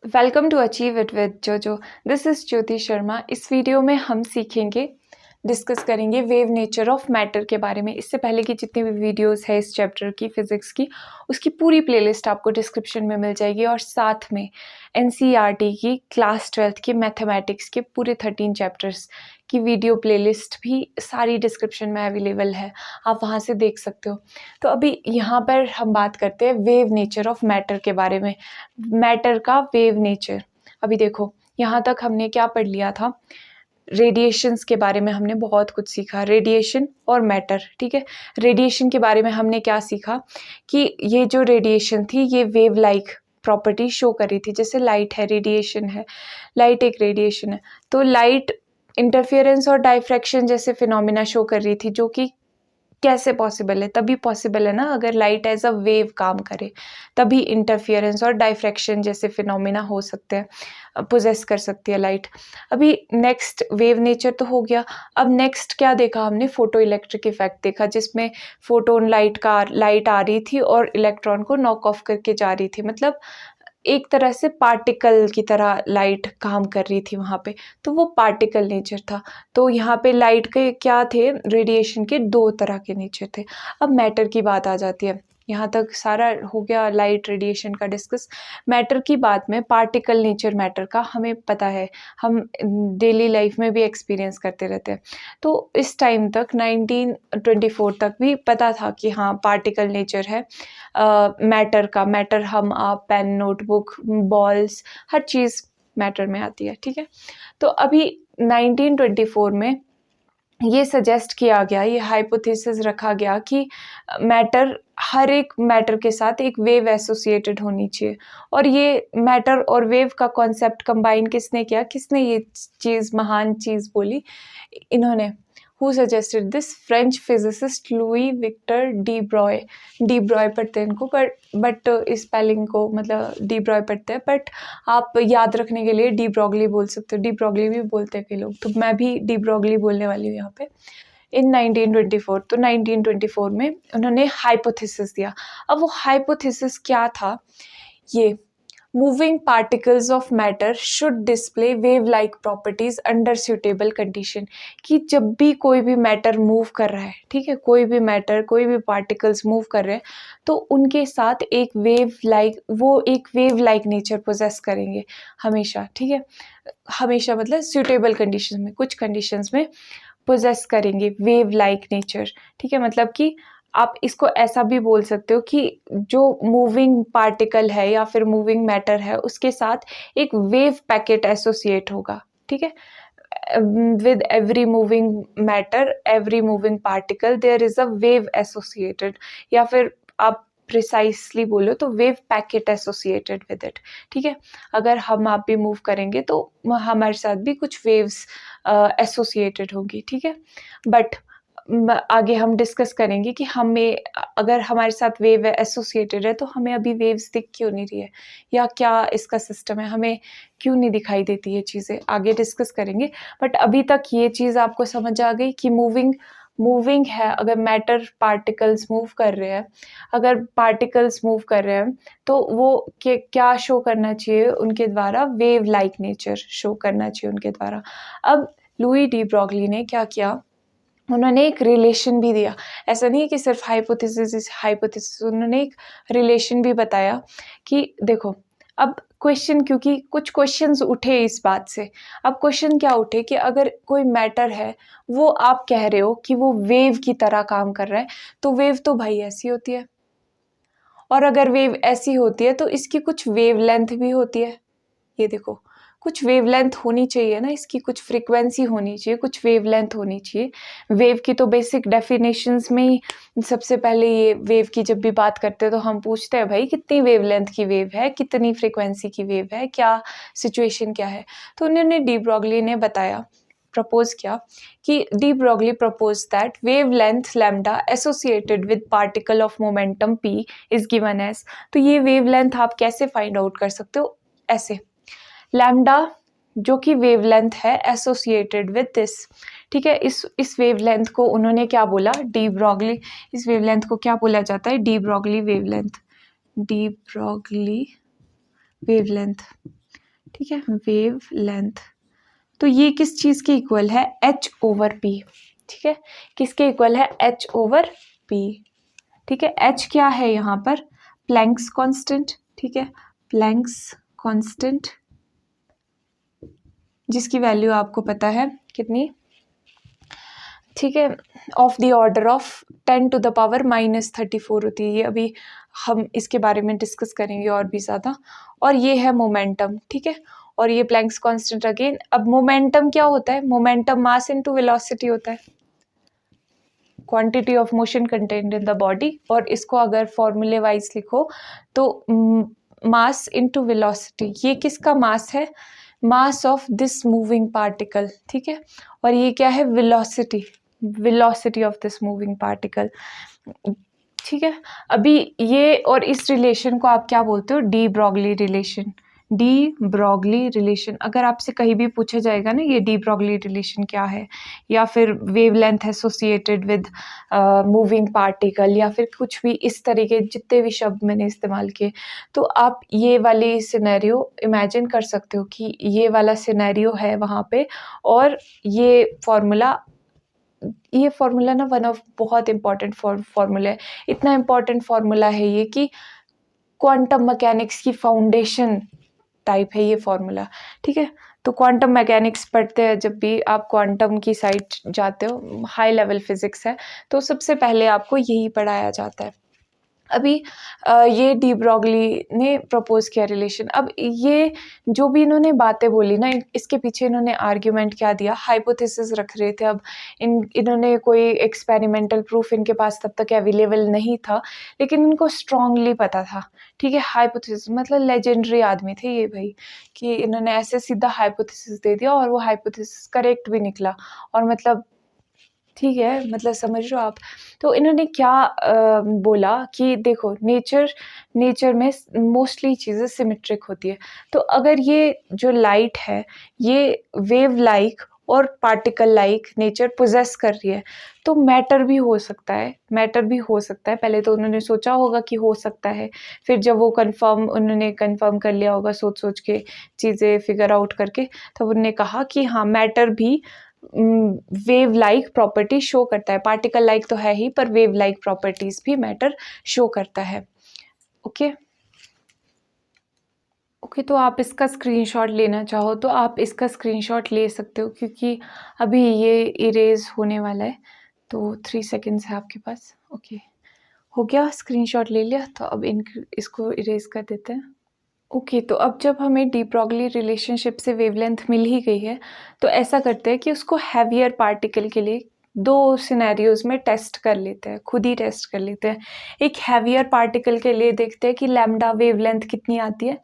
Welcome to achieve it with Jojo. This is Jyoti Sharma. इस video में हम सीखेंगे, डिस्कस करेंगे वेव नेचर ऑफ मैटर के बारे में। इससे पहले की जितनी भी वीडियोस है इस चैप्टर की, फिज़िक्स की, उसकी पूरी प्लेलिस्ट आपको डिस्क्रिप्शन में मिल जाएगी और साथ में एनसीईआरटी की क्लास 12th की मैथमेटिक्स के पूरे 13 चैप्टर्स की वीडियो प्लेलिस्ट भी सारी डिस्क्रिप्शन में अवेलेबल है, आप वहाँ से देख सकते हो। तो अभी यहाँ पर हम बात करते हैं वेव नेचर ऑफ मैटर के बारे में, मैटर का वेव नेचर। अभी देखो, यहाँ तक हमने क्या पढ़ लिया था, रेडिएशंस के बारे में हमने बहुत कुछ सीखा, रेडिएशन और मैटर। ठीक है, रेडिएशन के बारे में हमने क्या सीखा कि ये जो रेडिएशन थी ये वेव लाइक प्रॉपर्टी शो कर रही थी। जैसे लाइट है, रेडिएशन है, लाइट एक रेडिएशन है, तो लाइट इंटरफेरेंस और डायफ्रैक्शन जैसे फिनोमिना शो कर रही थी, जो कि कैसे पॉसिबल है, तभी पॉसिबल है ना अगर लाइट एज अ वेव काम करे, तभी इंटरफियरेंस और डायफ्रैक्शन जैसे फिनोमिना हो सकते हैं, पोजेस कर सकती है लाइट। अभी नेक्स्ट वेव नेचर तो हो गया। अब नेक्स्ट क्या देखा हमने, फोटो इलेक्ट्रिक इफेक्ट देखा, जिसमें फोटोन लाइट आ रही थी और इलेक्ट्रॉन को नॉक ऑफ करके जा रही थी। मतलब एक तरह से पार्टिकल की तरह लाइट काम कर रही थी वहाँ पे, तो वो पार्टिकल नेचर था। तो यहाँ पे लाइट के क्या थे, रेडिएशन के दो तरह के नेचर थे। अब मैटर की बात आ जाती है। यहाँ तक सारा हो गया लाइट रेडिएशन का डिस्कस। मैटर की बात में पार्टिकल नेचर मैटर का हमें पता है, हम डेली लाइफ में भी एक्सपीरियंस करते रहते हैं। तो इस टाइम तक 1924 तक भी पता था कि हाँ पार्टिकल नेचर है मैटर का। मैटर हम आप पेन, नोटबुक, बॉल्स, हर चीज़ मैटर में आती है। ठीक है, तो अभी 1924 में ये सजेस्ट किया गया, ये हाइपोथेसिस रखा गया कि मैटर, हर एक मैटर के साथ एक वेव एसोसिएटेड होनी चाहिए। और ये मैटर और वेव का कॉन्सेप्ट कंबाइन किसने किया, किसने ये चीज़, महान चीज़ बोली, इन्होंने। Who suggested this, French physicist Louis Victor de Broglie. De Broglie पढ़ते हैं इनको, बट स्पेलिंग को मतलब डी ब्रॉय पढ़ते हैं, बट आप याद रखने के लिए डी ब्रॉगली बोल सकते हो। डी ब्रॉगली भी बोलते हैं कई लोग, तो मैं भी डी ब्रॉगली बोलने वाली हूँ यहाँ पे। इन 1924, तो 1924 में उन्होंने हाइपोथेसिस दिया। अब वो हाइपोथेसिस क्या था, ये moving particles of matter should display wave like properties under suitable condition. कि जब भी कोई भी मैटर मूव कर रहा है, ठीक है, कोई भी मैटर, कोई भी पार्टिकल्स मूव कर रहे हैं, तो उनके साथ एक वेव लाइक, वो एक वेव लाइक नेचर पोजेस करेंगे हमेशा। ठीक है, हमेशा मतलब सुटेबल कंडीशन में, कुछ कंडीशंस में पोजेस करेंगे वेव लाइक नेचर। ठीक है, मतलब कि आप इसको ऐसा भी बोल सकते हो कि जो मूविंग पार्टिकल है या फिर मूविंग मैटर है, उसके साथ एक वेव पैकेट एसोसिएट होगा। ठीक है, with every moving matter, every moving particle there is a wave associated, या फिर आप प्रिसाइसली बोलो तो wave packet associated with it. ठीक है, अगर हम आप भी मूव करेंगे तो हमारे साथ भी कुछ वेव्स एसोसिएटेड होंगी। ठीक है, बट आगे हम डिस्कस करेंगे कि हमें, अगर हमारे साथ वेव एसोसिएटेड है तो हमें अभी वेव्स दिख क्यों नहीं रही है, या क्या इसका सिस्टम है, हमें क्यों नहीं दिखाई देती ये चीज़ें, आगे डिस्कस करेंगे। बट अभी तक ये चीज़ आपको समझ आ गई कि मूविंग है, अगर मैटर पार्टिकल्स मूव कर रहे हैं, अगर पार्टिकल्स मूव कर रहे हैं तो वो क्या शो करना चाहिए उनके द्वारा, वेव लाइक नेचर शो करना चाहिए उनके द्वारा। अब लुई डी ब्रॉगली ने क्या किया, उन्होंने एक रिलेशन भी दिया। ऐसा नहीं है कि सिर्फ हाइपोथेसिस, उन्होंने एक रिलेशन भी बताया कि देखो, अब क्वेश्चन, क्योंकि कुछ क्वेश्चंस उठे इस बात से। अब क्वेश्चन क्या उठे कि अगर कोई मैटर है, वो आप कह रहे हो कि वो वेव की तरह काम कर रहा है, तो वेव तो भाई ऐसी होती है, और अगर वेव ऐसी होती है तो इसकी कुछ वेव लेंथ भी होती है। ये देखो, कुछ वेवलेंथ होनी चाहिए ना, इसकी कुछ फ्रीक्वेंसी होनी चाहिए, कुछ वेवलेंथ होनी चाहिए। वेव की तो बेसिक डेफिनेशंस में ही सबसे पहले, ये वेव की जब भी बात करते हैं तो हम पूछते हैं भाई कितनी वेवलेंथ की वेव है, कितनी फ्रीक्वेंसी की वेव है, क्या सिचुएशन क्या है। तो उन्होंने डी ब्रॉगली ने बताया, प्रपोज किया कि de Broglie propose that wavelength lambda associated with particle of momentum p is given as. तो ये वेव लेंथ आप कैसे फाइंड आउट कर सकते हो, ऐसे, लैम्डा जो कि वेवलेंथ है एसोसिएटेड विद दिस। ठीक है, इस वेवलेंथ को उन्होंने क्या बोला, डी ब्रॉगली, इस वेवलेंथ को क्या बोला जाता है, de Broglie wavelength, de Broglie wavelength. ठीक है, वेव लेंथ। तो ये किस चीज़ के इक्वल है? h/p। ठीक है, किसके इक्वल है? h/p। ठीक है, h क्या है यहाँ पर? Planck's constant. ठीक है, प्लैंक्स कांस्टेंट, जिसकी वैल्यू आपको पता है कितनी? ठीक है, ऑफ द ऑर्डर ऑफ 10⁻⁻34 होती है। ये अभी हम इसके बारे में डिस्कस करेंगे और भी ज़्यादा। और ये है मोमेंटम। ठीक है, और ये प्लैंक्स कांस्टेंट अगेन। अब मोमेंटम क्या होता है? मोमेंटम मास इनटू वेलोसिटी होता है, quantity of motion contained in the body. और इसको अगर फॉर्मूले वाइज लिखो तो मास इनटू वेलोसिटी। ये किसका मास है? Mass of this moving particle. ठीक है, और ये क्या है? Velocity, velocity of this moving particle. ठीक है, अभी ये और इस रिलेशन को आप क्या बोलते हो? De Broglie relation. De Broglie relation. अगर आपसे कहीं भी पूछा जाएगा ना ये डी ब्रॉगली रिलेशन क्या है, या फिर wavelength associated with moving particle, या फिर कुछ भी इस तरीके जितने भी शब्द मैंने इस्तेमाल किए, तो आप ये वाली सिनेरियो इमेजिन कर सकते हो कि ये वाला सिनेरियो है वहाँ पे। और ये फार्मूला ना वन ऑफ बहुत इंपॉर्टेंट फार्मूला है। इतना इंपॉर्टेंट फार्मूला है ये कि क्वांटम मैकेनिक्स की फाउंडेशन टाइप है ये फार्मूला। ठीक है, तो क्वांटम मैकेनिक्स पढ़ते हैं जब भी आप क्वांटम की साइड जाते हो, हाई लेवल फिजिक्स है, तो सबसे पहले आपको यही पढ़ाया जाता है। अभी ये डी ब्रॉगली ने प्रपोज किया रिलेशन। अब ये जो भी इन्होंने बातें बोली ना, इसके पीछे इन्होंने आर्ग्यूमेंट क्या दिया? हाइपोथेसिस रख रहे थे। अब इन्होंने कोई एक्सपेरिमेंटल प्रूफ इनके पास तब तक अवेलेबल नहीं था, लेकिन इनको स्ट्रांगली पता था। ठीक है, हाइपोथेसिस मतलब लेजेंडरी आदमी थे ये भाई, कि इन्होंने ऐसे सीधा हाइपोथेसिस दे दिया और वो हाइपोथेसिस करेक्ट भी निकला। और मतलब ठीक है, मतलब समझ रहे हो आप? तो इन्होंने क्या बोला कि देखो नेचर में मोस्टली चीज़ें सिमेट्रिक होती है। तो अगर ये जो लाइट है ये वेव लाइक और पार्टिकल लाइक नेचर पोजेस कर रही है, तो मैटर भी हो सकता है, मैटर भी हो सकता है। पहले तो उन्होंने सोचा होगा कि हो सकता है, फिर जब वो उन्होंने कंफर्म कर लिया होगा सोच के, चीज़ें फिगर आउट करके, तब उन्होंने कहा कि हाँ, मैटर भी वेव लाइक प्रॉपर्टी शो करता है। पार्टिकल लाइक तो है ही, पर वेव लाइक प्रॉपर्टीज भी मैटर शो करता है। ओके ओके, तो आप इसका स्क्रीनशॉट लेना चाहो तो आप इसका स्क्रीनशॉट ले सकते हो, क्योंकि अभी ये इरेज होने वाला है, तो 3 सेकेंड्स है आपके पास। ओके, हो गया, स्क्रीनशॉट ले लिया, तो अब इसको इरेज कर देते हैं। ओके, तो अब जब हमें डी ब्रॉगली रिलेशनशिप से वेवलेंथ मिल ही गई है, तो ऐसा करते हैं कि उसको हैवियर पार्टिकल के लिए 2 सिनेरियोज में टेस्ट कर लेते हैं, खुद ही टेस्ट कर लेते हैं। एक हैवियर पार्टिकल के लिए देखते हैं कि लैम्डा वेवलेंथ कितनी आती है।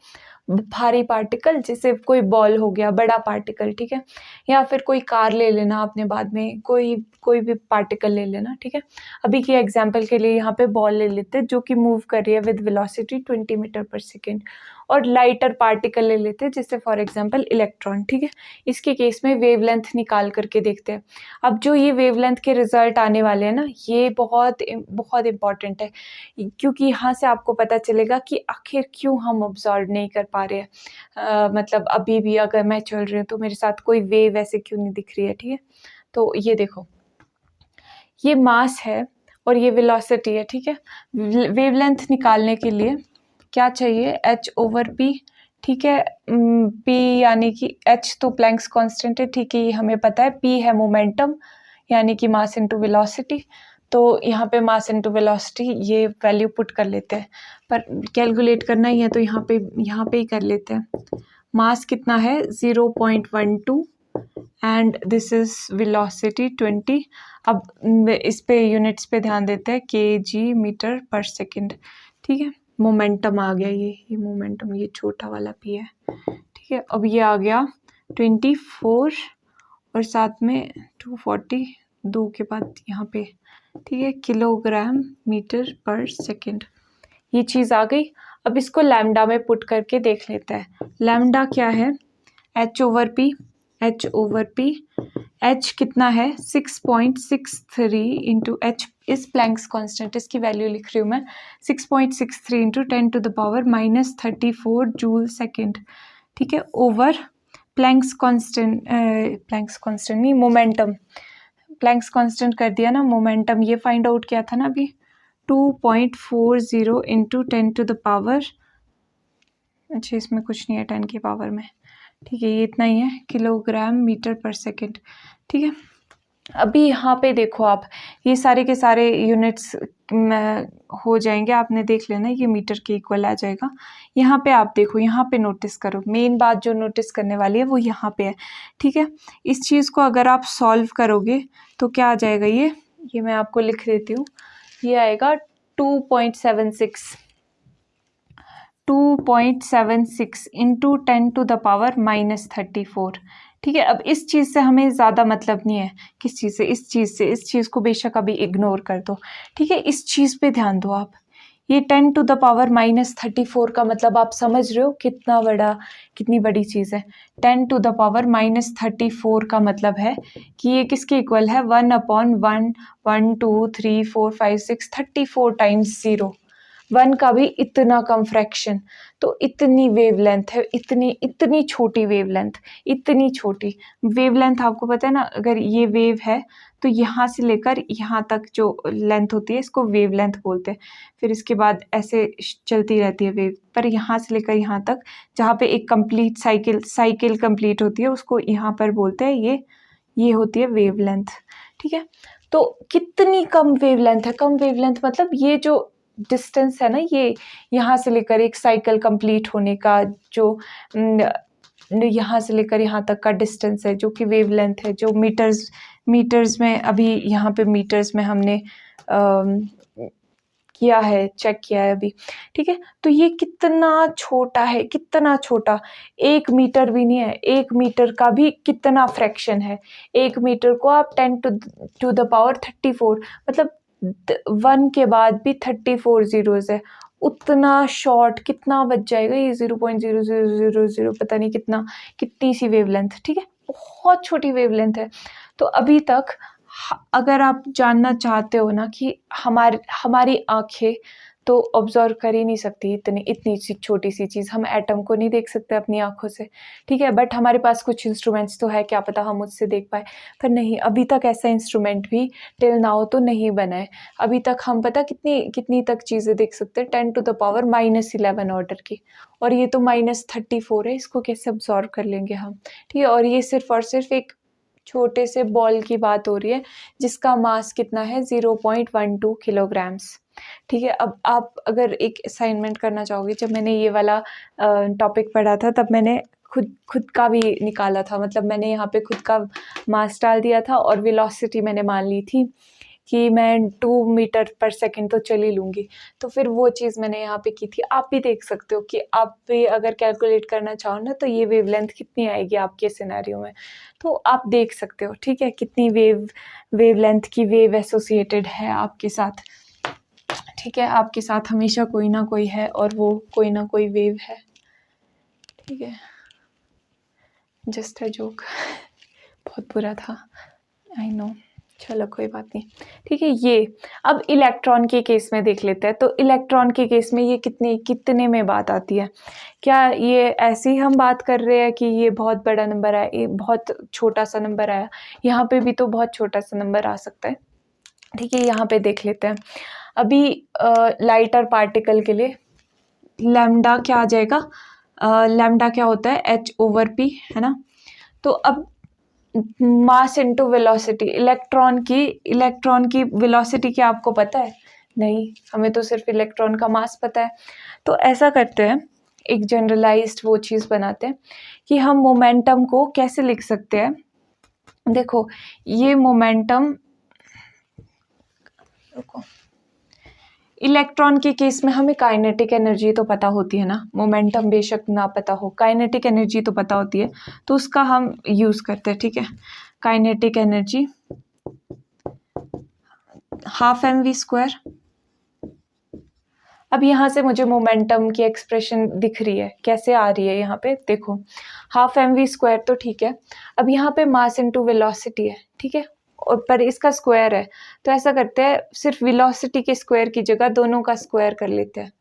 भारी पार्टिकल जैसे कोई बॉल हो गया, बड़ा पार्टिकल, ठीक है, या फिर कोई कार ले लेना आपने, बाद में कोई भी पार्टिकल ले लेना। ठीक है, अभी के एग्जांपल के लिए यहाँ पे बॉल ले लेते हैं जो कि मूव कर रही है विद वेलोसिटी 20 मीटर पर सेकेंड। और लाइटर पार्टिकल ले लेते हैं जैसे फॉर एग्जांपल इलेक्ट्रॉन। ठीक है, इसके केस में वेवलेंथ निकाल करके देखते हैं। अब जो ये वेवलेंथ के रिजल्ट आने वाले हैं ना, ये बहुत बहुत इंपॉर्टेंट है, क्योंकि यहाँ से आपको पता चलेगा कि आखिर क्यों हम ऑब्जर्व नहीं कर पा रहे हैं। मतलब अभी भी अगर मैं चल रही हूँ तो मेरे साथ कोई वेव ऐसे क्यों नहीं दिख रही है। ठीक है, तो ये देखो, ये मास है और ये वेलोसिटी है। ठीक है, वेवलेंथ निकालने के लिए क्या चाहिए? h/p। ठीक है, p यानी कि h तो प्लैंक्स कांस्टेंट है। ठीक है, ये हमें पता है। p है मोमेंटम यानी कि मास इनटू वेलोसिटी। तो यहाँ पे मास इनटू वेलोसिटी ये वैल्यू पुट कर लेते हैं, पर कैलकुलेट करना ही है तो यहाँ पे ही कर लेते हैं। मास कितना है? 0.12 एंड दिस इज वेलोसिटी 20। अब इस पे यूनिट्स पे ध्यान देते हैं, kg मीटर पर सेकेंड। ठीक है, मोमेंटम आ गया, ये मोमेंटम, ये छोटा वाला p है। ठीक है, अब ये आ गया 24 और साथ में 240, 2 के बाद यहाँ पे। ठीक है, किलोग्राम मीटर पर सेकेंड, ये चीज़ आ गई। अब इसको लैम्डा में पुट करके देख लेते हैं। लैम्डा क्या है? h/p। h कितना है? 6.63 इंटू h इस प्लैंक्स कांस्टेंट, इसकी वैल्यू लिख रही हूँ मैं, 6.63 इंटू 10⁻⁻34 जूल सेकेंड। ठीक है, ओवर प्लैंक्स कांस्टेंट नहीं, मोमेंटम, प्लैंक्स कांस्टेंट कर दिया ना, मोमेंटम ये फाइंड आउट किया था ना अभी, 2.40 इंटू 10 टू द पावर, अच्छा इसमें कुछ नहीं है 10 की पावर में, ठीक है ये इतना ही है, किलोग्राम मीटर पर सेकेंड। ठीक है, अभी यहाँ पे देखो आप, ये सारे के सारे यूनिट्स में हो जाएंगे, आपने देख लेना ये मीटर के इक्वल आ जाएगा। यहाँ पे आप देखो, यहाँ पे नोटिस करो, मेन बात जो नोटिस करने वाली है वो यहाँ पे है। ठीक है, इस चीज़ को अगर आप सॉल्व करोगे तो क्या आ जाएगा, ये मैं आपको लिख देती हूँ, ये आएगा 2.76 इंटू 10 टू द पावर -34। ठीक है, अब इस चीज़ से हमें ज़्यादा मतलब नहीं है, किस चीज़ से, इस चीज़ को बेशक अभी इग्नोर कर दो। ठीक है, इस चीज़ पे ध्यान दो आप, ये 10 टू द पावर -34 का मतलब आप समझ रहे हो कितना बड़ा, कितनी बड़ी चीज़ है। 10 टू द पावर -34 का मतलब है कि ये किसके इक्वल है, 1/1, 1 2 3 4 5 6 34 टाइम्स 0, 1 का भी इतना कम फ्रैक्शन। तो इतनी वेवलेंथ है, इतनी छोटी वेवलेंथ, इतनी छोटी वेवलेंथ, आपको पता है ना, अगर ये वेव है तो यहाँ से लेकर यहाँ तक जो लेंथ होती है इसको वेवलेंथ बोलते हैं। फिर इसके बाद ऐसे चलती रहती है वेव, पर यहाँ से लेकर यहाँ तक जहाँ पे एक कंप्लीट साइकिल कंप्लीट होती है उसको यहाँ पर बोलते हैं, ये होती है वेवलेंथ। ठीक है, तो कितनी कम वेवलेंथ है, कम वेवलेंथ मतलब ये जो डिस्टेंस है ना, ये यहाँ से लेकर एक साइकिल कंप्लीट होने का जो यहाँ से लेकर यहाँ तक का डिस्टेंस है, जो कि वेवलेंथ है, जो मीटर्स में, अभी यहाँ पे मीटर्स में हमने किया है, चेक किया है अभी। ठीक है, तो ये कितना छोटा है, कितना छोटा, 1 मीटर भी नहीं है, 1 मीटर का भी कितना फ्रैक्शन है। 1 मीटर को आप 10 टू द पावर 34, मतलब 1 के बाद भी 34 जीरोस है, उतना शॉर्ट कितना बच जाएगा, ये 0.0000 पता नहीं कितनी सी वेवलेंथ। ठीक है, बहुत छोटी वेवलेंथ है। तो अभी तक अगर आप जानना चाहते हो ना कि हमारी आंखें तो ऑब्जर्व कर ही नहीं सकती इतनी सी छोटी सी चीज़, हम एटम को नहीं देख सकते अपनी आंखों से। ठीक है, बट हमारे पास कुछ इंस्ट्रूमेंट्स तो है, क्या पता हम उससे देख पाए, पर नहीं, अभी तक ऐसा इंस्ट्रूमेंट भी टिल नाउ तो नहीं बना है। अभी तक हम पता कितनी तक चीज़ें देख सकते हैं, 10 टू द पावर -11 ऑर्डर की, और ये तो -34 है, इसको कैसे ऑब्जर्व कर लेंगे हम। ठीक है, और ये सिर्फ और सिर्फ एक छोटे से बॉल की बात हो रही है जिसका मास कितना है, 0.12 किलोग्राम्स। ठीक है, अब आप अगर एक असाइनमेंट करना चाहोगे, जब मैंने ये वाला टॉपिक पढ़ा था तब मैंने खुद का भी निकाला था, मतलब मैंने यहाँ पे खुद का मास डाल दिया था और वेलोसिटी मैंने मान ली थी कि मैं 2 मीटर पर सेकंड तो चल ही लूँगी, तो फिर वो चीज़ मैंने यहाँ पे की थी। आप भी देख सकते हो कि आप भी अगर कैलकुलेट करना चाहो ना तो ये वेवलेंथ कितनी आएगी आपके सिनेरियो में, तो आप देख सकते हो। ठीक है, कितनी वेवलेंथ की वेव एसोसिएटेड है आपके साथ। ठीक है, आपके साथ हमेशा कोई ना कोई है और वो कोई ना कोई वेव है। ठीक है, जस्ट अ जोक, बहुत बुरा था, आई नो, चलो कोई बात नहीं। ठीक है, ये अब इलेक्ट्रॉन के केस में देख लेते हैं। तो इलेक्ट्रॉन के केस में ये कितने में बात आती है, क्या ये ऐसे ही हम बात कर रहे हैं कि ये बहुत बड़ा नंबर आया, ये बहुत छोटा सा नंबर आया, यहाँ पे भी तो बहुत छोटा सा नंबर आ सकता है। ठीक है, यहाँ पे देख लेते हैं। अभी लाइटर पार्टिकल के लिए लैम्डा क्या आ जाएगा, लैम्डा क्या होता है, h/p, है ना। तो अब मास इनटू वेलोसिटी, इलेक्ट्रॉन की वेलोसिटी क्या आपको पता है? नहीं, हमें तो सिर्फ इलेक्ट्रॉन का मास पता है। तो ऐसा करते हैं, एक जनरलाइज्ड वो चीज़ बनाते हैं कि हम मोमेंटम को कैसे लिख सकते हैं। देखो, ये मोमेंटम, रुको, इलेक्ट्रॉन के केस में हमें काइनेटिक एनर्जी तो पता होती है ना, मोमेंटम बेशक ना पता हो, काइनेटिक एनर्जी तो पता होती है, तो उसका हम यूज़ करते हैं। ठीक है, काइनेटिक एनर्जी ½ mv²। अब यहाँ से मुझे मोमेंटम की एक्सप्रेशन दिख रही है, कैसे आ रही है, यहाँ पे देखो, ½ mv² तो ठीक है। अब यहाँ पे मास इनटू वेलोसिटी है, ठीक है, और पर इसका स्क्वायर है, तो ऐसा करते हैं, सिर्फ वेलोसिटी के स्क्वायर की जगह दोनों का स्क्वायर कर लेते हैं,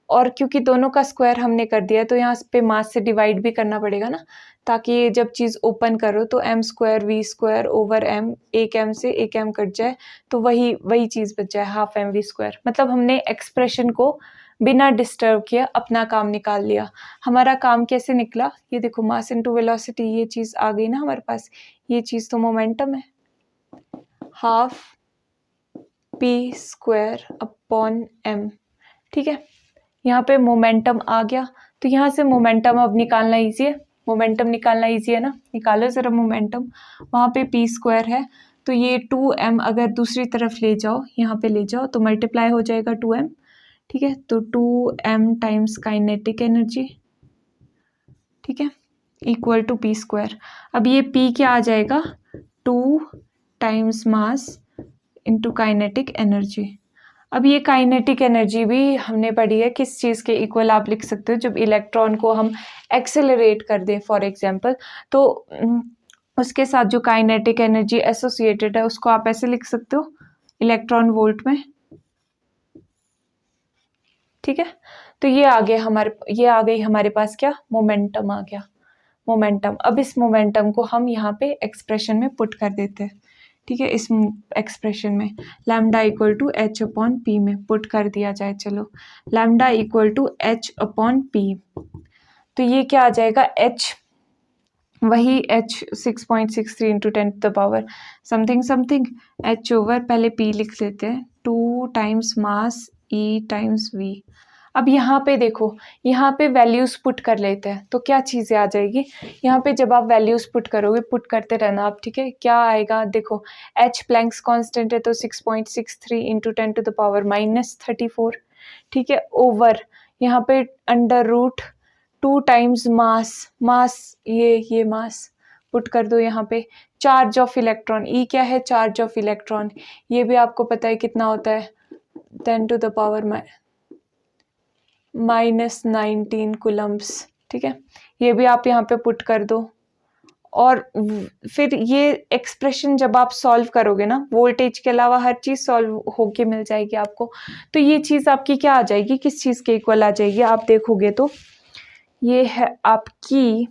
और क्योंकि दोनों का स्क्वायर हमने कर दिया है तो यहाँ पे मास से डिवाइड भी करना पड़ेगा ना, ताकि ये जब चीज़ ओपन करो तो m square v square over m, एक m से एक m कट जाए तो वही चीज़ बच जाए, हाफ m v स्क्वायर। मतलब हमने एक्सप्रेशन को बिना डिस्टर्ब किए अपना काम निकाल लिया। हमारा काम कैसे निकला, ये देखो मास इनटू वेलोसिटी, ये चीज़ आ गई ना हमारे पास, ये चीज़ तो मोमेंटम है, half p square upon m। ठीक है, यहाँ पे मोमेंटम आ गया, तो यहाँ से मोमेंटम अब निकालना ईजी है, मोमेंटम निकालना ईजी है ना, निकालो ज़रा मोमेंटम। वहाँ पे p स्क्वायर है तो ये 2m अगर दूसरी तरफ ले जाओ, यहाँ पे ले जाओ तो मल्टीप्लाई हो जाएगा 2m। ठीक है, तो 2m टाइम्स काइनेटिक एनर्जी, ठीक है, इक्वल टू p स्क्वायर। अब ये p क्या आ जाएगा, 2 times mass into kinetic energy. अब ये काइनेटिक एनर्जी भी हमने पढ़ी है, किस चीज़ के इक्वल आप लिख सकते हो, जब इलेक्ट्रॉन को हम एक्सेलरेट कर दें फॉर एग्जांपल, तो उसके साथ जो काइनेटिक एनर्जी एसोसिएटेड है उसको आप ऐसे लिख सकते हो, इलेक्ट्रॉन वोल्ट में। ठीक है, तो ये आ गई हमारे पास क्या, मोमेंटम आ गया, मोमेंटम। अब इस मोमेंटम को हम यहाँ पे एक्सप्रेशन में पुट कर देते हैं। ठीक है, इस एक्सप्रेशन में lambda equal to h upon p में पुट कर दिया जाए। चलो, lambda equal to h upon p, तो ये क्या आ जाएगा, एच, वही h 6.63 into 10 to the power something something, h over, पहले पी लिख लेते हैं, 2 times mass e times v. अब यहाँ पे देखो, यहाँ पे वैल्यूज़ पुट कर लेते हैं तो क्या चीज़ें आ जाएगी, यहाँ पे जब आप वैल्यूज़ पुट करोगे, पुट करते रहना आप। ठीक है, क्या आएगा देखो, h प्लैंक्स कांस्टेंट है तो 6.63 इंटू 10 टू द पावर -34। ठीक है, ओवर यहाँ पे अंडर रूट 2 टाइम्स मास ये मास पुट कर दो यहाँ पे, चार्ज ऑफ इलेक्ट्रॉन, ई क्या है, चार्ज ऑफ इलेक्ट्रॉन, ये भी आपको पता है कितना होता है, 10 टू द पावर -19 कुलम्ब्स। ठीक है, ये भी आप यहाँ पे पुट कर दो। और फिर ये एक्सप्रेशन जब आप सॉल्व करोगे ना, वोल्टेज के अलावा हर चीज़ सॉल्व होके मिल जाएगी आपको, तो ये चीज़ आपकी क्या आ जाएगी, किस चीज़ के इक्वल आ जाएगी, आप देखोगे तो ये है आपकी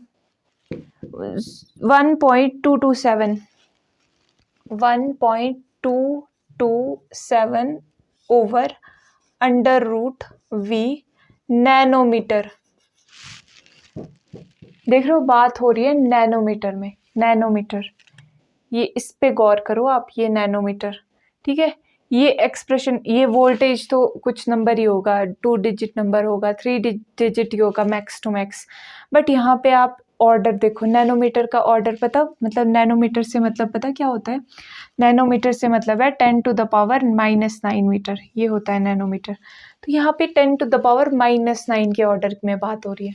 1.227 over under root v nanometre. देख रहे हो, बात हो रही है नैनोमीटर में, नैनोमीटर, ये इस पे गौर करो आप, ये नैनोमीटर। ठीक है, ये एक्सप्रेशन, ये वोल्टेज तो कुछ नंबर ही होगा, 2 डिजिट नंबर होगा, 3 डिजिट ही होगा मैक्स टू मैक्स, बट यहाँ पे आप ऑर्डर देखो, नैनोमीटर का ऑर्डर पता, मतलब नैनोमीटर से मतलब पता क्या होता है, नैनोमीटर से मतलब है 10 टू द पावर -9 मीटर, ये होता है नैनोमीटर। तो यहाँ पे 10 टू द पावर -9 के ऑर्डर में बात हो रही है।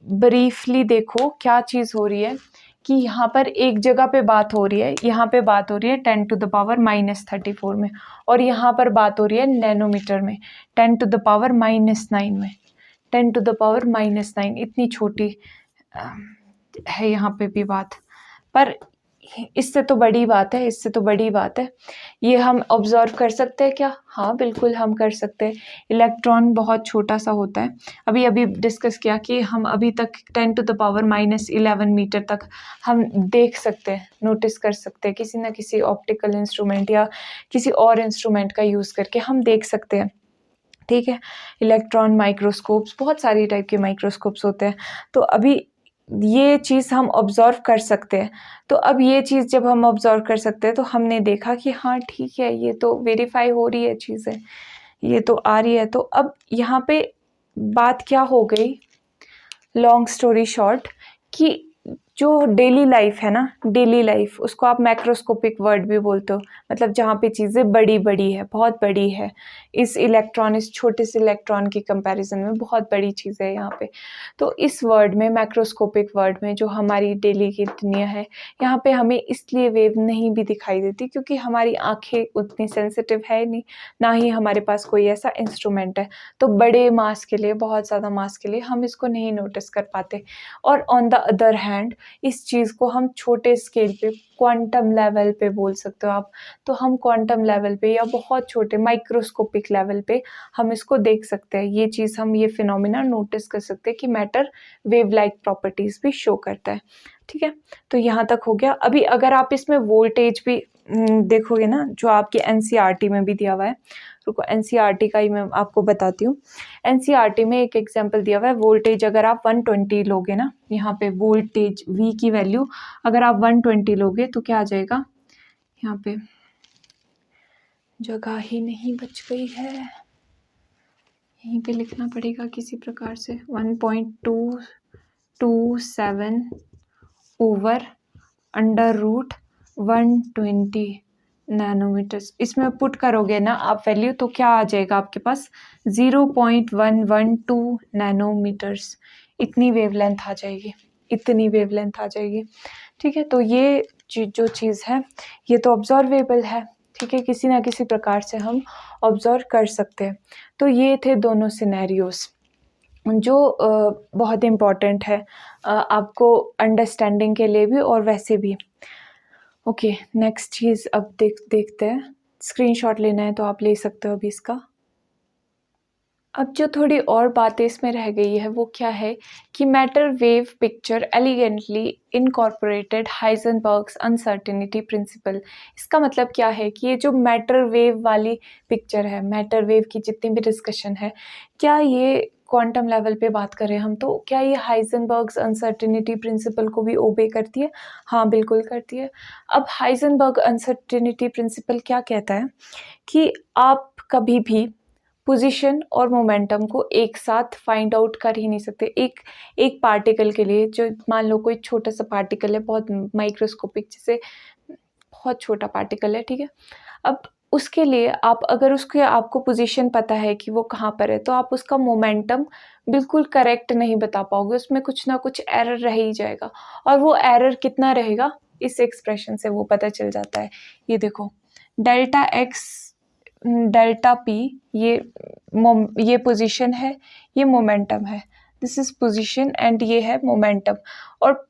ब्रीफली देखो क्या चीज़ हो रही है कि यहाँ पर एक जगह पे बात हो रही है, यहाँ पे बात हो रही है 10 टू द पावर -34 में, और यहाँ पर बात हो रही है नैनोमीटर में 10 टू द पावर -9 में, 10 टू द पावर -9, इतनी छोटी है यहाँ पे भी बात, पर इससे तो बड़ी बात है, इससे तो बड़ी बात है। ये हम ऑब्जर्व कर सकते हैं क्या, हाँ बिल्कुल हम कर सकते हैं। इलेक्ट्रॉन बहुत छोटा सा होता है, अभी डिस्कस किया कि हम अभी तक 10 टू द पावर -11 मीटर तक हम देख सकते हैं, नोटिस कर सकते हैं, किसी ना किसी ऑप्टिकल इंस्ट्रूमेंट या किसी और इंस्ट्रूमेंट का यूज़ करके हम देख सकते हैं। ठीक है, इलेक्ट्रॉन माइक्रोस्कोप्स, बहुत सारी टाइप के माइक्रोस्कोप्स होते हैं, तो अभी ये चीज़ हम ऑब्ज़र्व कर सकते हैं। तो अब ये चीज़ जब हम ऑब्ज़र्व कर सकते हैं तो हमने देखा कि हाँ ठीक है, ये तो वेरीफाई हो रही है चीज़ें, ये तो आ रही है। तो अब यहाँ पे बात क्या हो गई, लॉन्ग स्टोरी शॉर्ट, कि जो डेली लाइफ है ना, डेली लाइफ, उसको आप मैक्रोस्कोपिक वर्ड भी बोलते हो, मतलब जहाँ पे चीज़ें बड़ी बड़ी है, बहुत बड़ी है, इस इलेक्ट्रॉन, इस छोटे से इलेक्ट्रॉन की कंपैरिजन में बहुत बड़ी चीज़ है यहाँ पे। तो इस वर्ड में, मैक्रोस्कोपिक वर्ड में, जो हमारी डेली की दुनिया है, यहाँ पे हमें इसलिए वेव नहीं भी दिखाई देती क्योंकि हमारी आँखें उतनी सेंसिटिव है नहीं, ना ही हमारे पास कोई ऐसा इंस्ट्रूमेंट है, तो बड़े मास के लिए, बहुत ज़्यादा मास के लिए हम इसको नहीं नोटिस कर पाते। और ऑन द अदर हैंड इस चीज़ को हम छोटे स्केल पे क्वांटम लेवल पे बोल सकते हो आप। तो हम क्वांटम लेवल पे या बहुत छोटे माइक्रोस्कोपिक लेवल पे हम इसको देख सकते हैं। ये चीज़ हम ये फिनोमिना नोटिस कर सकते हैं कि मैटर वेव लाइक प्रॉपर्टीज़ भी शो करता है। ठीक है, तो यहाँ तक हो गया। अभी अगर आप इसमें वोल्टेज भी देखोगे ना, जो आपके एनसीईआरटी में भी दिया हुआ है, रुको एनसीईआरटी का ही मैं आपको बताती हूँ। एनसीईआरटी में एक एग्जांपल दिया हुआ है, वोल्टेज अगर आप 120 लोगे ना, यहाँ पे वोल्टेज V की वैल्यू अगर आप 120 लोगे तो क्या आ जाएगा, यहाँ पे जगह ही नहीं बच गई है, यहीं पे लिखना पड़ेगा किसी प्रकार से। 1.227 ओवर अंडर रूट 120 नैनोमीटर्स, इसमें पुट करोगे ना आप वैल्यू तो क्या आ जाएगा आपके पास 0.112 नैनोमीटर्स। इतनी वेवलेंथ आ जाएगी, इतनी वेवलेंथ आ जाएगी। ठीक है, तो ये जो चीज़ है ये तो ऑब्जर्वेबल है। ठीक है, किसी ना किसी प्रकार से हम ऑब्जर्व कर सकते हैं। तो ये थे दोनों सिनेरियोस जो बहुत इम्पॉर्टेंट है आपको अंडरस्टैंडिंग के लिए भी और वैसे भी। ओके, नेक्स्ट चीज़ अब देखते हैं। स्क्रीनशॉट लेना है तो आप ले सकते हो अभी इसका। अब जो थोड़ी और बातें इसमें रह गई है वो क्या है कि matter wave picture elegantly incorporated Heisenberg's uncertainty principle. इसका मतलब क्या है कि ये जो मैटर वेव वाली पिक्चर है, मैटर वेव की जितनी भी डिस्कशन है, क्या ये क्वांटम लेवल पे बात करें हम तो क्या ये हाइजेनबर्ग्स अनसर्टेनिटी प्रिंसिपल को भी ओबे करती है? हाँ, बिल्कुल करती है। अब हाइजेनबर्ग अनसर्टेनिटी प्रिंसिपल क्या कहता है कि आप कभी भी पोजीशन और मोमेंटम को एक साथ फाइंड आउट कर ही नहीं सकते। एक पार्टिकल के लिए, जो मान लो कोई छोटा सा पार्टिकल है, बहुत माइक्रोस्कोपिक, जैसे बहुत छोटा पार्टिकल है, ठीक है। अब उसके लिए आप अगर उसके आपको पोजीशन पता है कि वो कहाँ पर है, तो आप उसका मोमेंटम बिल्कुल करेक्ट नहीं बता पाओगे, उसमें कुछ ना कुछ एरर रह ही जाएगा। और वो एरर कितना रहेगा, इस एक्सप्रेशन से वो पता चल जाता है। ये देखो, डेल्टा एक्स डेल्टा पी, ये पोजीशन है, ये मोमेंटम है। दिस इज पोजीशन एंड ये है मोमेंटम। और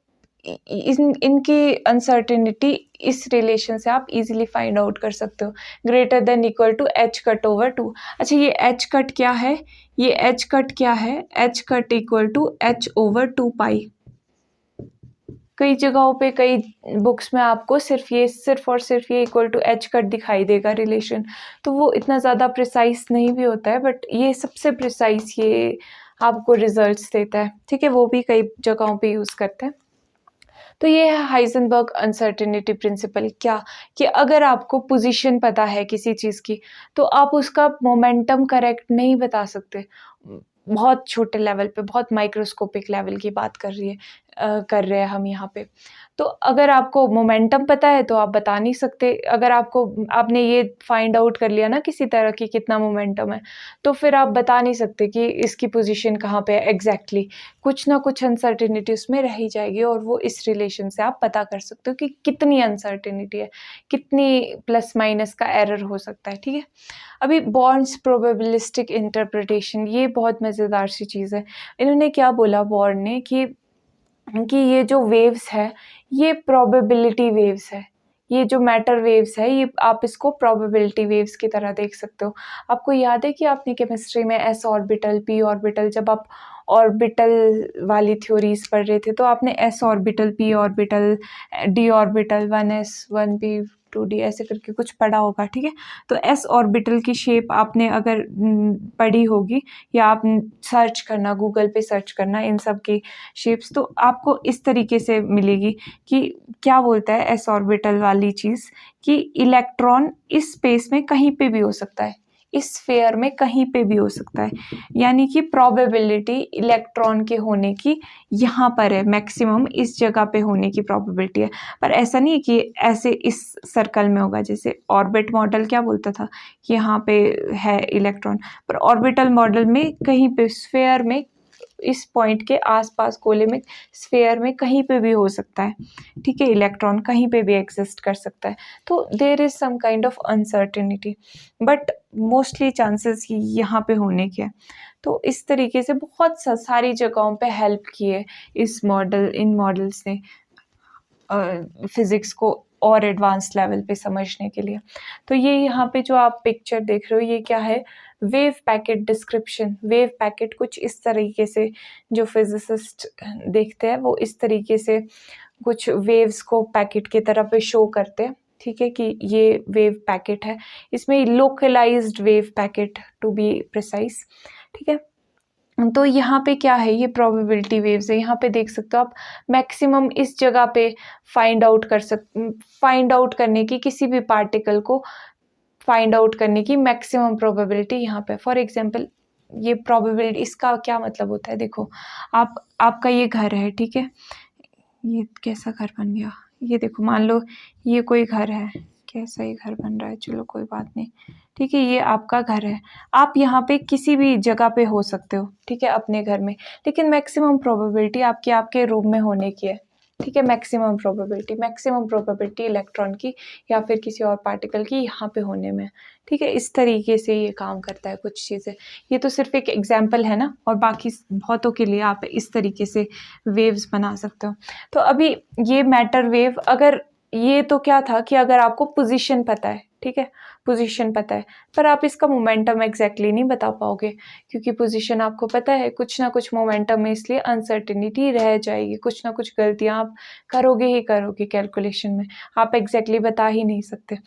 इनकी अनसर्टेनिटी इस रिलेशन से आप इजीली फाइंड आउट कर सकते हो, greater than equal to h cut over 2। अच्छा, ये एच कट क्या है, ये एच कट क्या है, h cut equal to h over 2 pi. कई जगहों पे, कई बुक्स में आपको सिर्फ और सिर्फ ये इक्वल टू एच कट दिखाई देगा रिलेशन, तो वो इतना ज़्यादा प्रिसाइज नहीं भी होता है, बट ये सबसे प्रिसाइज ये आपको रिजल्ट्स देता है। ठीक है, वो भी कई जगहों पे यूज़ करते हैं। तो ये है हाइजेनबर्ग अनसर्टेनिटी प्रिंसिपल, क्या कि अगर आपको पोजीशन पता है किसी चीज़ की तो आप उसका मोमेंटम करेक्ट नहीं बता सकते। बहुत छोटे लेवल पे, बहुत माइक्रोस्कोपिक लेवल की बात कर रहे हैं हम यहाँ पे। तो अगर आपको मोमेंटम पता है तो आप बता नहीं सकते। अगर आपने ये फाइंड आउट कर लिया ना किसी तरह की कितना मोमेंटम है, तो फिर आप बता नहीं सकते कि इसकी पोजीशन कहाँ पे है एग्जैक्टली। कुछ ना कुछ अनसर्टेनिटी उसमें रह ही जाएगी, और वो इस रिलेशन से आप पता कर सकते हो कि कितनी अनसर्टेनिटी है, कितनी प्लस माइनस का एरर हो सकता है। ठीक है, अभी बॉर्न्स प्रोबेबिलिस्टिक इंटरप्रिटेशन, ये बहुत मज़ेदार सी चीज़ है। इन्होंने क्या बोला बॉर्न ने कि ये जो वेव्स है ये प्रोबेबिलिटी वेव्स है। ये जो मैटर वेव्स है ये आप इसको प्रोबेबिलिटी वेव्स की तरह देख सकते हो। आपको याद है कि आपने केमिस्ट्री में एस ऑर्बिटल, पी ऑर्बिटल, जब आप ऑर्बिटल वाली थ्योरीज पढ़ रहे थे तो आपने S orbital, P orbital, D orbital, 1s 1p 2d ऐसे करके कुछ पढ़ा होगा। ठीक है, तो एस ऑर्बिटल की शेप आपने अगर पढ़ी होगी, या आप सर्च करना, गूगल पे सर्च करना इन सब की शेप्स, तो आपको इस तरीके से मिलेगी कि क्या बोलता है एस ऑर्बिटल वाली चीज़ कि इलेक्ट्रॉन इस स्पेस में कहीं पे भी हो सकता है, इस स्फीयर में कहीं पे भी हो सकता है। यानी कि प्रोबेबिलिटी इलेक्ट्रॉन के होने की यहाँ पर है, मैक्सिमम इस जगह पे होने की प्रोबेबिलिटी है। पर ऐसा नहीं है कि ऐसे इस सर्कल में होगा, जैसे ऑर्बिट मॉडल क्या बोलता था कि यहाँ पे है इलेक्ट्रॉन, पर ऑर्बिटल मॉडल में कहीं पे स्फीयर में, इस पॉइंट के आसपास गोले में, स्फीयर में कहीं पे भी हो सकता है। ठीक है, इलेक्ट्रॉन कहीं पे भी एग्जिस्ट कर सकता है। तो there is some kind of uncertainty, but mostly chances यहाँ पे होने के। तो इस तरीके से बहुत सारी जगहों पे हेल्प किए इन मॉडल्स ने फिज़िक्स को और एडवांस लेवल पे समझने के लिए। तो ये यहाँ पे जो आप पिक्चर देख रहे हो ये क्या है, wave packet description. Wave packet कुछ इस तरीके से जो फिजिसिस्ट देखते हैं वो इस तरीके से कुछ वेव्स को पैकेट की तरह पे शो करते हैं, ठीक है, कि ये वेव पैकेट है। इसमें localised wave packet to be precise, ठीक है। तो यहाँ पे क्या है, ये प्रोबेबिलिटी वेव्स है। यहाँ पे देख सकते हो आप मैक्सिमम इस जगह पे फाइंड आउट करने की, किसी भी पार्टिकल को फाइंड आउट करने की मैक्सिमम प्रोबेबिलिटी यहाँ पे। फॉर एग्जांपल ये प्रोबेबिलिटी, इसका क्या मतलब होता है, देखो आपका ये घर है, ठीक है, ये कैसा घर बन गया, ये देखो मान लो ये कोई घर है, कैसा ही घर बन रहा है, चलो कोई बात नहीं, ठीक है, ये आपका घर है। आप यहाँ पे किसी भी जगह पे हो सकते हो, ठीक है, अपने घर में, लेकिन मैक्सिमम प्रोबेबिलिटी आपके रूम में होने की है, ठीक है। मैक्सिमम प्रोबेबिलिटी इलेक्ट्रॉन की या फिर किसी और पार्टिकल की यहाँ पे होने में, ठीक है। इस तरीके से ये काम करता है कुछ चीज़ें। ये तो सिर्फ एक एग्जाम्पल है ना, और बाकी बहुतों के लिए आप इस तरीके से वेव्स बना सकते हो। तो अभी ये मैटर वेव, अगर ये तो क्या था कि अगर आपको पोजीशन पता है, ठीक है, पोजीशन पता है, पर आप इसका मोमेंटम एग्जैक्टली नहीं बता पाओगे, क्योंकि पोजीशन आपको पता है, कुछ ना कुछ मोमेंटम में इसलिए अनसर्टेनिटी रह जाएगी, कुछ ना कुछ गलतियां आप करोगे ही करोगे कैलकुलेशन में, आप एग्जैक्टली बता ही नहीं सकते।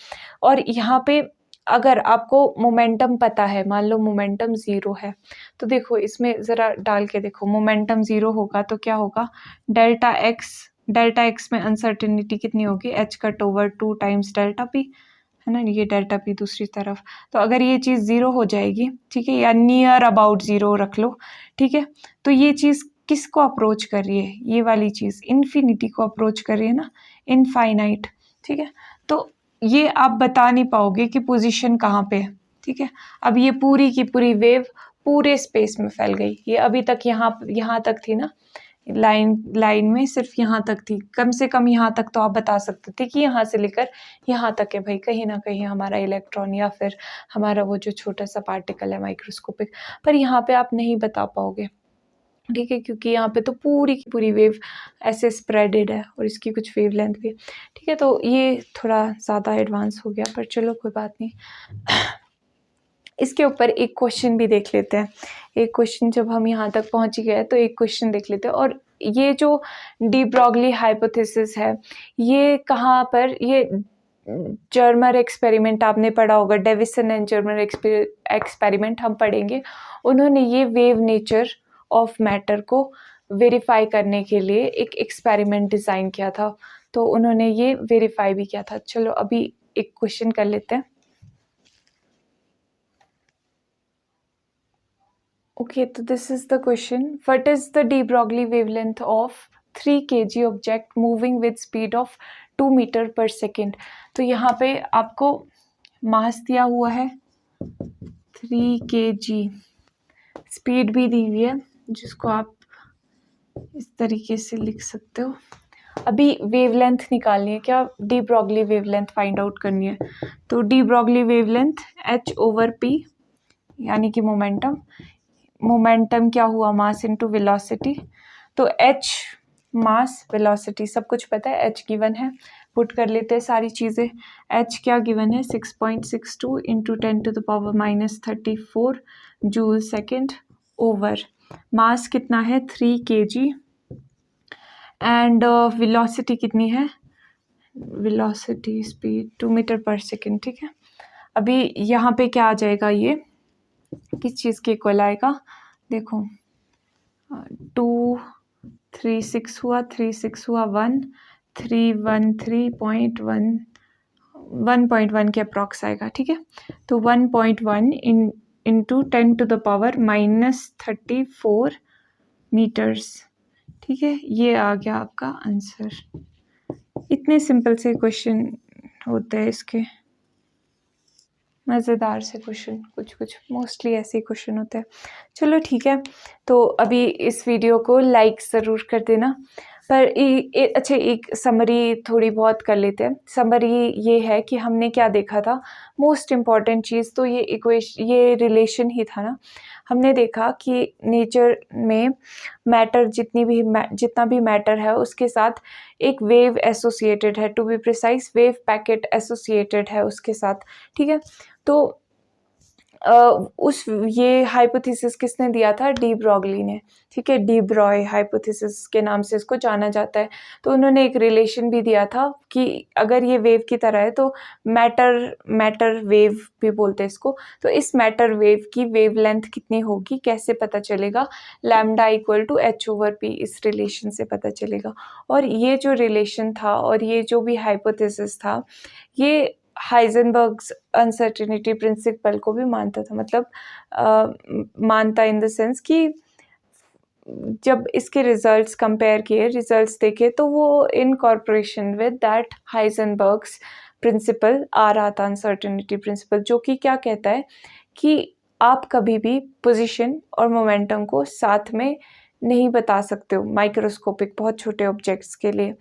और यहाँ पे अगर आपको मोमेंटम पता है, मान लो मोमेंटम 0 है, तो देखो इसमें ज़रा डाल के देखो, मोमेंटम 0 होगा तो क्या होगा, डेल्टा एक्स में अनसर्टेनिटी कितनी होगी, h cut over 2 times delta P, है ना, ये डेल्टा पी दूसरी तरफ। तो अगर ये चीज़ 0 हो जाएगी, ठीक है, या नियर अबाउट 0 रख लो, ठीक है, तो ये चीज़ किसको अप्रोच कर रही है, ये वाली चीज़ इन्फिनिटी को अप्रोच कर रही है ना, इनफाइनाइट, ठीक है। तो ये आप बता नहीं पाओगे कि पोजीशन कहाँ पे है, ठीक है। अब ये पूरी की पूरी वेव पूरे स्पेस में फैल गई, ये अभी तक यहाँ तक थी ना, लाइन में सिर्फ यहाँ तक थी, कम से कम यहाँ तक तो आप बता सकते थे कि यहाँ से लेकर यहाँ तक है भाई, कहीं ना कहीं हमारा इलेक्ट्रॉन या फिर हमारा वो जो छोटा सा पार्टिकल है माइक्रोस्कोपिक, पर यहाँ पे आप नहीं बता पाओगे, ठीक है, क्योंकि यहाँ पे तो पूरी की पूरी वेव ऐसे स्प्रेडेड है और इसकी कुछ वेव लेंथ भी, ठीक है। तो ये थोड़ा ज़्यादा एडवांस हो गया, पर चलो कोई बात नहीं। इसके ऊपर एक क्वेश्चन भी देख लेते हैं। एक क्वेश्चन, जब हम यहाँ तक पहुँच गए तो एक क्वेश्चन देख लेते हैं। और ये जो डी ब्रॉगली हाइपोथेसिस है, ये कहाँ पर, ये जर्मर एक्सपेरिमेंट आपने पढ़ा होगा, डेविसन एंड जर्मर एक्सपेरिमेंट हम पढ़ेंगे। उन्होंने ये वेव नेचर ऑफ मैटर को वेरीफाई करने के लिए एक एक्सपेरिमेंट डिज़ाइन किया था, तो उन्होंने ये वेरीफाई भी किया था। चलो अभी एक क्वेश्चन कर लेते हैं। Okay, so this is the question. What is the de Broglie wavelength of 3 kg object moving with speed of 2 meter per second? तो यहाँ पे आपको मास दिया हुआ है 3 kg, स्पीड भी दी हुई है, जिसको आप इस तरीके से लिख सकते हो। अभी वेवलेंथ निकालनी है, क्या de Broglie wavelength find out करनी है। तो de Broglie wavelength h over p, यानी कि मोमेंटम क्या हुआ, मास इनटू वेलोसिटी। तो h मास, वेलोसिटी सब कुछ पता है, h गिवन है, पुट कर लेते हैं सारी चीज़ें। h क्या गिवन है, 6.62 into 10 to the power -34 joule second over mass कितना है 3 kg, एंड वेलोसिटी कितनी है, वेलोसिटी स्पीड 2 मीटर पर सेकेंड, ठीक है। अभी यहाँ पे क्या आ जाएगा, ये किस चीज़ के इक्वल आएगा, देखो 2 3 6 हुआ, 3 6 हुआ 1 313.1 1.1 के अप्रॉक्स आएगा, ठीक है। तो 1.1 into 10 to the power -34 metres, ठीक है, ये आ गया आपका आंसर। इतने सिंपल से क्वेश्चन होते हैं इसके, मज़ेदार से क्वेश्चन, कुछ मोस्टली ऐसे ही क्वेश्चन होते हैं। चलो ठीक है, तो अभी इस वीडियो को लाइक ज़रूर कर देना। पर अच्छा, एक समरी थोड़ी बहुत कर लेते हैं। समरी ये है कि हमने क्या देखा था, मोस्ट इम्पॉर्टेंट चीज़ तो ये रिलेशन ही था ना। हमने देखा कि नेचर में मैटर जितना भी मैटर है उसके साथ एक वेव एसोसिएटेड है, to be precise wave packet associated है उसके साथ, ठीक है। तो ये हाइपोथेसिस किसने दिया था? डी ब्रॉगली ने, ठीक है। डी ब्रॉय हाइपोथेसिस के नाम से इसको जाना जाता है। तो उन्होंने एक रिलेशन भी दिया था कि अगर ये वेव की तरह है तो मैटर वेव भी बोलते हैं इसको। तो इस मैटर वेव की वेवलेंथ कितनी होगी, कैसे पता चलेगा? लैम्डा इक्वल टू h/p, इस रिलेशन से पता चलेगा। और ये जो रिलेशन था और ये जो भी हाइपोथेसिस था, ये हाइजेनबर्ग्स अनसर्टेनिटी प्रिंसिपल को भी मानता था, मतलब मानता इन द सेंस कि जब इसके रिजल्ट्स कंपेयर किए, रिजल्ट्स देखे, तो वो incorporation with that Heisenberg's principle आ रहा था, अनसर्टेनिटी प्रिंसिपल, जो कि क्या कहता है कि आप कभी भी पोजीशन और मोमेंटम को साथ में नहीं बता सकते हो माइक्रोस्कोपिक बहुत छोटे ऑब्जेक्ट्स के लिए।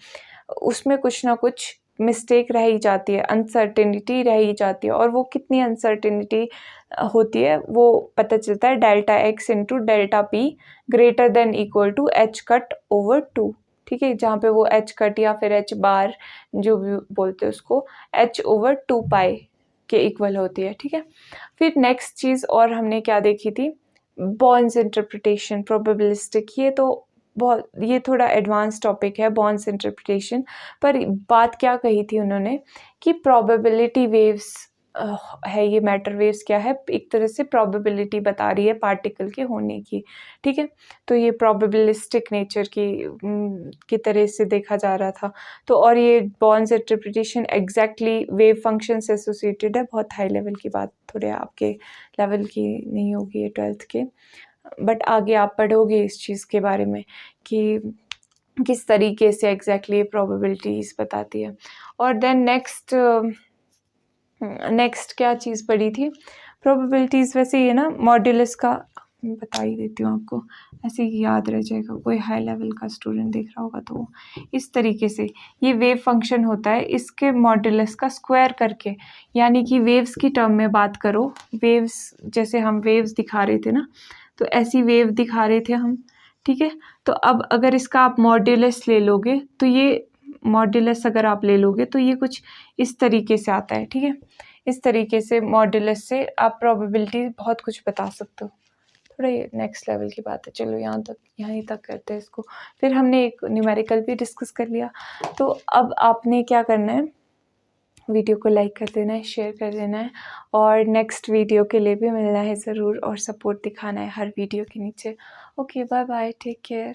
उसमें कुछ ना कुछ मिस्टेक रह ही जाती है, अनसर्टेनिटी रह ही जाती है। और वो कितनी अनसर्टेनिटी होती है वो पता चलता है delta x into delta p greater than equal to h cut over 2, ठीक है। जहाँ पे वो h कट या फिर h बार जो भी बोलते हैं उसको h ओवर 2 पाई के इक्वल होती है, ठीक है। फिर नेक्स्ट चीज़ और हमने क्या देखी थी? Borns interpretation, probabilistic. ये थोड़ा एडवांस टॉपिक है, बॉर्न्स इंटरप्रिटेशन। पर बात क्या कही थी उन्होंने कि प्रोबेबिलिटी वेव्स है, ये मैटर वेव्स क्या है? एक तरह से प्रोबेबिलिटी बता रही है पार्टिकल के होने की, ठीक है। तो ये प्रोबेबिलिस्टिक नेचर की तरह से देखा जा रहा था। तो और ये borns interpretation exactly wave function से एसोसिएटेड है। बहुत हाई लेवल की बात, थोड़े आपके लेवल की नहीं होगी ये 12th के, बट आगे आप पढ़ोगे इस चीज़ के बारे में कि किस तरीके से एग्जैक्टली प्रोबेबिलिटीज़ बताती है। और देन नेक्स्ट क्या चीज़ पढ़ी थी? प्रोबेबिलिटीज़। वैसे ये ना मॉड्यूलस का बता ही देती हूँ आपको, ऐसे ही याद रह जाएगा। कोई हाई लेवल का स्टूडेंट देख रहा होगा तो इस तरीके से ये वेव फंक्शन होता है, इसके मॉड्यूलस का स्क्वायर करके, यानी कि वेव्स की टर्म में बात करो। वेव्स, जैसे हम वेव्स दिखा रहे थे ना, तो ऐसी वेव दिखा रहे थे हम, ठीक है। तो अब अगर इसका आप मॉड्यूलस ले लोगे तो ये मॉड्यूलस अगर आप ले लोगे तो ये कुछ इस तरीके से आता है, ठीक है। इस तरीके से मॉड्यूलस से आप प्रोबेबिलिटी बहुत कुछ बता सकते हो। थोड़ा ये नेक्स्ट लेवल की बात है। चलो यहीं तक करते हैं इसको। फिर हमने एक न्यूमेरिकल भी डिस्कस कर लिया। तो अब आपने क्या करना है? वीडियो को लाइक कर देना है, शेयर कर देना है, और नेक्स्ट वीडियो के लिए भी मिलना है ज़रूर, और सपोर्ट दिखाना है हर वीडियो के नीचे। Okay, bye bye, take care.